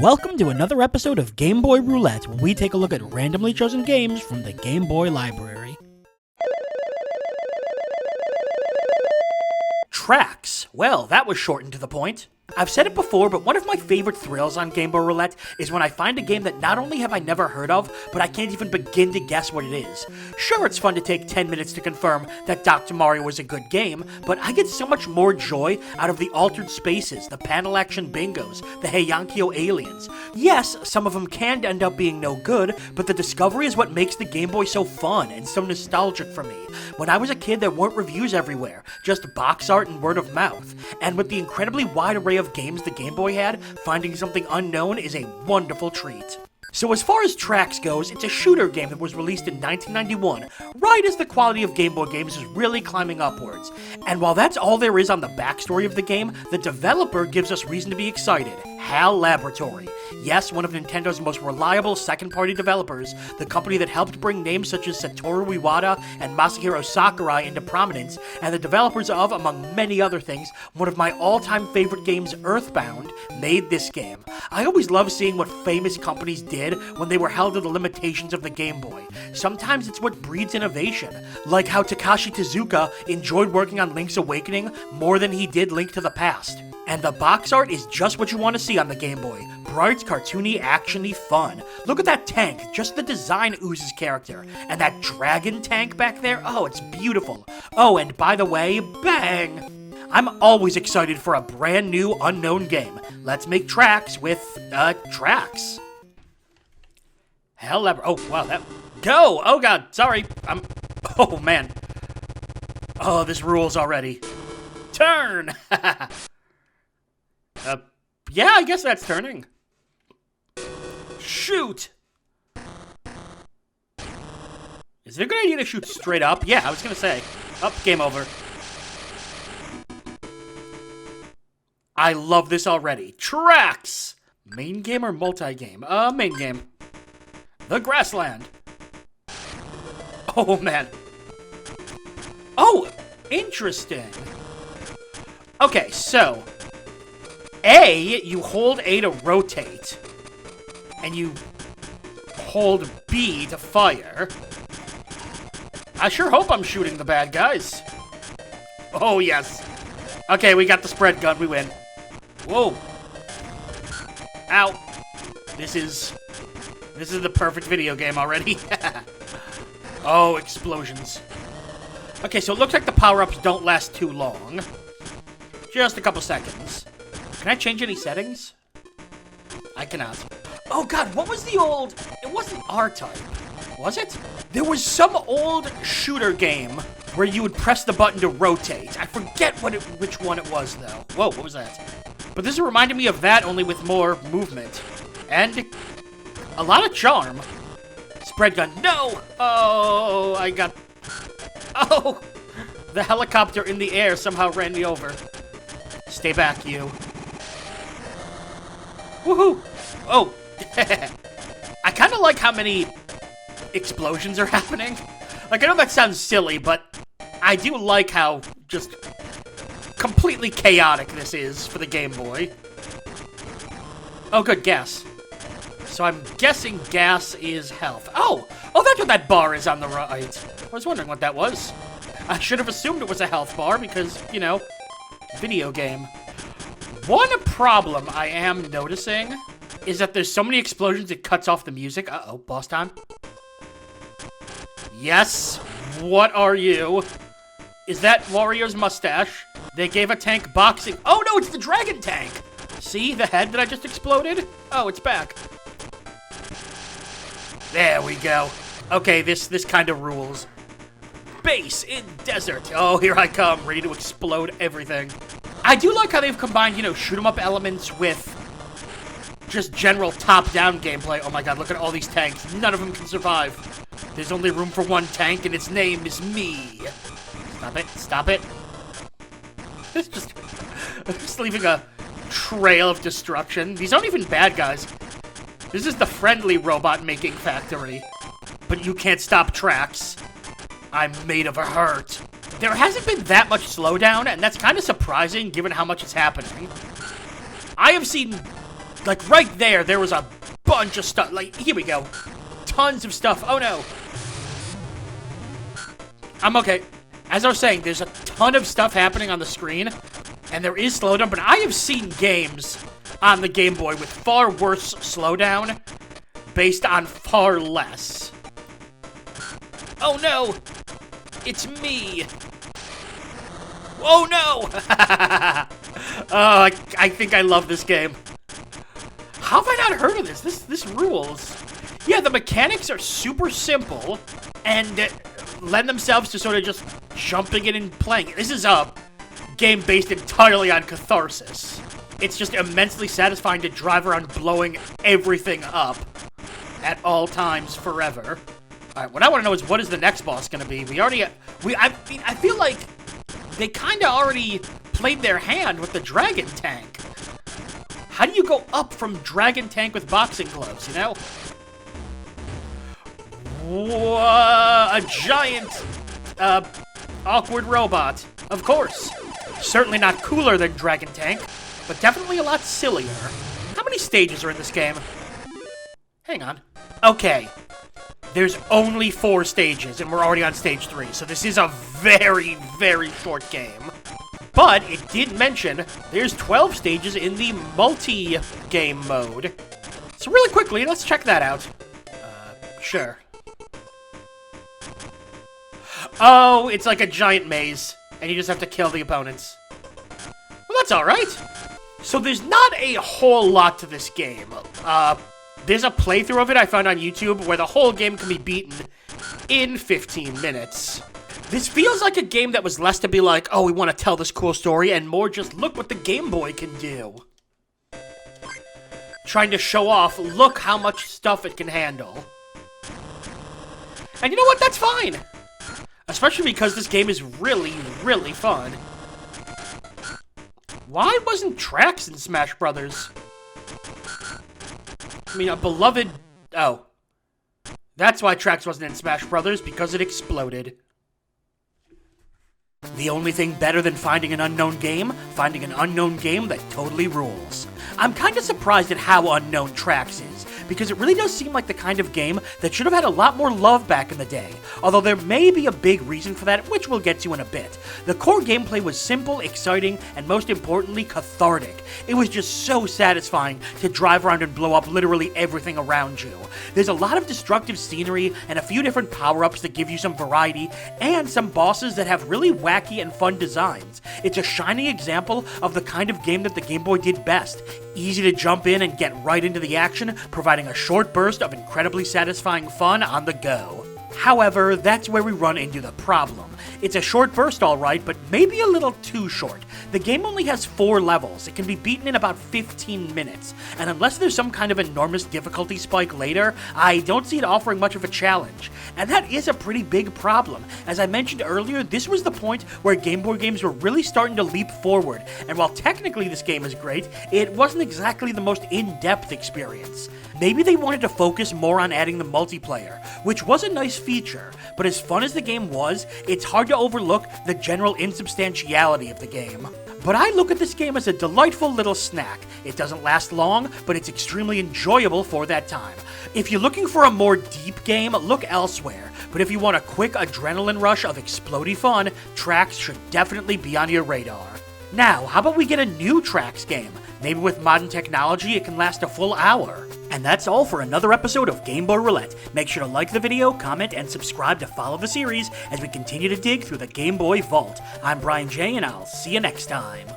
Welcome to another episode of Game Boy Roulette, where we take a look at randomly chosen games from the Game Boy library. Trax. Well, that was short and to the point. I've said it before, but one of my favorite thrills on Game Boy Roulette is when I find a game that not only have I never heard of, but I can't even begin to guess what it is. Sure, it's fun to take 10 minutes to confirm that Dr. Mario was a good game, but I get so much more joy out of the altered spaces, the panel action bingos, the Heiankyo aliens. Yes, some of them can end up being no good, but the discovery is what makes the Game Boy so fun and so nostalgic for me. When I was a kid, there weren't reviews everywhere, just box art and word of mouth. And with the incredibly wide array of games the Game Boy had, finding something unknown is a wonderful treat. So as far as Trax goes, it's a shooter game that was released in 1991, right as the quality of Game Boy games is really climbing upwards. And while that's all there is on the backstory of the game, the developer gives us reason to be excited. HAL Laboratory. Yes, one of Nintendo's most reliable second-party developers, the company that helped bring names such as Satoru Iwata and Masahiro Sakurai into prominence, and the developers of, among many other things, one of my all-time favorite games, Earthbound, made this game. I always love seeing what famous companies did when they were held to the limitations of the Game Boy. Sometimes it's what breeds innovation, like how Takashi Tezuka enjoyed working on Link's Awakening more than he did Link to the Past. And the box art is just what you want to see on the Game Boy. Bright, cartoony, actiony, fun. Look at that tank, just the design oozes character. And that dragon tank back there, oh, it's beautiful. Oh, and by the way, bang! I'm always excited for a brand new unknown game. Let's make Trax with, Trax. Oh, wow, that... Go! Oh, God, sorry. Oh, man. Oh, this rules already. Turn! Yeah, I guess that's turning. Shoot! Is it a good idea to shoot straight up? Yeah, I was gonna say. Up, game over. I love this already. Trax! Main game or multi-game? Main game. The Grassland. Oh, man. Oh, interesting. Okay, so... you hold A to rotate, and you hold B to fire. I sure hope I'm shooting the bad guys. Oh, yes. Okay, we got the spread gun, we win. Whoa. Ow. This is the perfect video game already. Oh, explosions. Okay, so it looks like the power-ups don't last too long. Just a couple seconds. Can I change any settings? I cannot. Oh god, what was the old... It wasn't R-Type, was it? There was some old shooter game where you would press the button to rotate. I forget which one it was, though. Whoa, what was that? But this reminded me of that, only with more movement. And a lot of charm. Spread gun. No! Oh, I got... Oh! The helicopter in the air somehow ran me over. Stay back, you. Woohoo! Oh! I kind of like how many explosions are happening. Like, I know that sounds silly, but I do like how just completely chaotic this is for the Game Boy. Oh, good, gas. So I'm guessing gas is health. Oh! Oh, that's what that bar is on the right. I was wondering what that was. I should have assumed it was a health bar because, you know, video game. One problem I am noticing is that there's so many explosions it cuts off the music. Uh-oh, boss time. Yes, what are you? Is that Wario's mustache? They gave a tank boxing. Oh no, it's the dragon tank! See the head that I just exploded? Oh, it's back. There we go. Okay, this kind of rules. Base in desert. Oh, here I come, ready to explode everything. I do like how they've combined, you know, shoot-'em-up elements with just general top-down gameplay. Oh my god, look at all these tanks. None of them can survive. There's only room for one tank, and its name is me. Stop it. Stop it. It's just leaving a trail of destruction. These aren't even bad guys. This is the friendly robot-making factory. But you can't stop Trax. I'm made of a hurt. There hasn't been that much slowdown, and that's kind of surprising given how much is happening. I have seen Like, right there was a bunch of stuff. Like, here we go. Tons of stuff. Oh, no. I'm okay. As I was saying, there's a ton of stuff happening on the screen, and there is slowdown, but I have seen games on the Game Boy with far worse slowdown based on far less. Oh, no. It's me. Oh, no. Oh, I think I love this game. How have I not heard of this? This rules. Yeah, the mechanics are super simple and lend themselves to sort of just jumping in and playing it. This is a game based entirely on catharsis. It's just immensely satisfying to drive around blowing everything up at all times forever. Alright, what I want to know is, what is the next boss going to be? I feel like they kind of already played their hand with the dragon tank. How do you go up from dragon tank with boxing gloves, you know? A giant, awkward robot. Of course. Certainly not cooler than dragon tank, but definitely a lot sillier. How many stages are in this game? Hang on. Okay. There's only 4 stages, and we're already on stage 3, so this is a very, very short game. But it did mention there's 12 stages in the multi-game mode. So really quickly, let's check that out. Sure. Oh, it's like a giant maze, and you just have to kill the opponents. Well, that's alright. So there's not a whole lot to this game. There's a playthrough of it I found on YouTube where the whole game can be beaten in 15 minutes. This feels like a game that was less to be like, oh, we want to tell this cool story, and more just look what the Game Boy can do. Trying to show off, look how much stuff it can handle. And you know what? That's fine. Especially because this game is really, really fun. Why wasn't Trax in Smash Brothers? I mean, a beloved... Oh. That's why Trax wasn't in Smash Brothers, because it exploded. The only thing better than finding an unknown game that totally rules. I'm kind of surprised at how unknown Trax is, because it really does seem like the kind of game that should have had a lot more love back in the day, although there may be a big reason for that, which we'll get to in a bit. The core gameplay was simple, exciting, and most importantly, cathartic. It was just so satisfying to drive around and blow up literally everything around you. There's a lot of destructive scenery and a few different power-ups that give you some variety, and some bosses that have really wacky and fun designs. It's a shining example of the kind of game that the Game Boy did best. Easy to jump in and get right into the action, providing a short burst of incredibly satisfying fun on the go. However, that's where we run into the problem. It's a short burst alright, but maybe a little too short. The game only has 4 levels. It can be beaten in about 15 minutes, and unless there's some kind of enormous difficulty spike later, I don't see it offering much of a challenge. And that is a pretty big problem. As I mentioned earlier, this was the point where Game Boy games were really starting to leap forward, and while technically this game is great, it wasn't exactly the most in-depth experience. Maybe they wanted to focus more on adding the multiplayer, which was a nice feature, but as fun as the game was, it's hard to overlook the general insubstantiality of the game. But I look at this game as a delightful little snack. It doesn't last long, but it's extremely enjoyable for that time. If you're looking for a more deep game, look elsewhere, but if you want a quick adrenaline rush of explodey fun, Trax should definitely be on your radar. Now, how about we get a new Trax game? Maybe with modern technology, it can last a full hour. And that's all for another episode of Game Boy Roulette. Make sure to like the video, comment, and subscribe to follow the series as we continue to dig through the Game Boy vault. I'm BrianJ, and I'll see you next time.